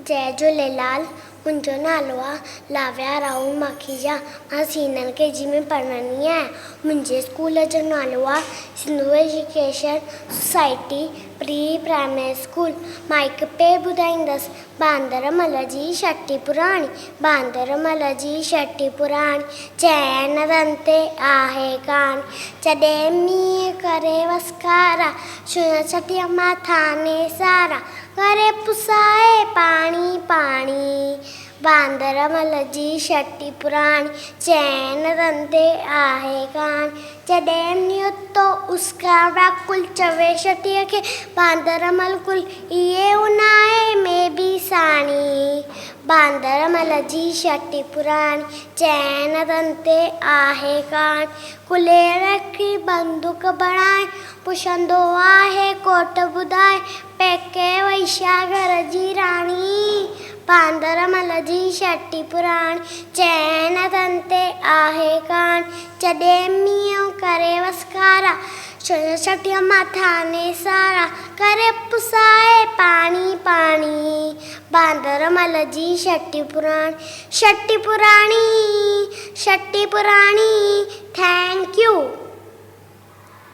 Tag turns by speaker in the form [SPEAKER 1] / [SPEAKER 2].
[SPEAKER 1] जय झूलेलाल। मुंहिंजो नालो आहे लाव्या राहुल माखीजा। मां सीनियर KG में पढ़ंदी आहियां। मुंहिंजे स्कूल जो नालो आहे Sindhu education society pre primary school. मां हिकु पेज ॿुधाईंदसि। बांदरमल जी छठी पुराणी, बांदरमल जी छठी पुराणी, चइनि हंधनि ते आहे कान, जॾहिं मींहुं करे वसकारा, छठीअ माथा नेसारा, करे पुसाए पाणी पाणी। बांदरमल जी छठी पुराणी, चइनि हंधनि ते आहे कान, जॾहिं मींहुं तो उसकारा कुल, चवे छठीअ खे बांदरमल कुल, इहे उन्हारे में बि साणी। बांदरमल जी छठी पुराणी, चइनि हंधनि ते आहे कान, कुल्हे रखी बंदूक बणाए, पुछंदो आहे कोट ॿुधाए, पेके वई छा घर जी राणी। बांदरमल जी छठी पुराणी, चइनि हंधनि ते आहे कान, जॾहिं मींहुं करे वसकारा, छठीअ माथा नेसारा, करे पुसाए पाणी पाणी। बांदरमल जी छठी पुराणी, छठी पुराणी, छठी पुराणी। Thank U.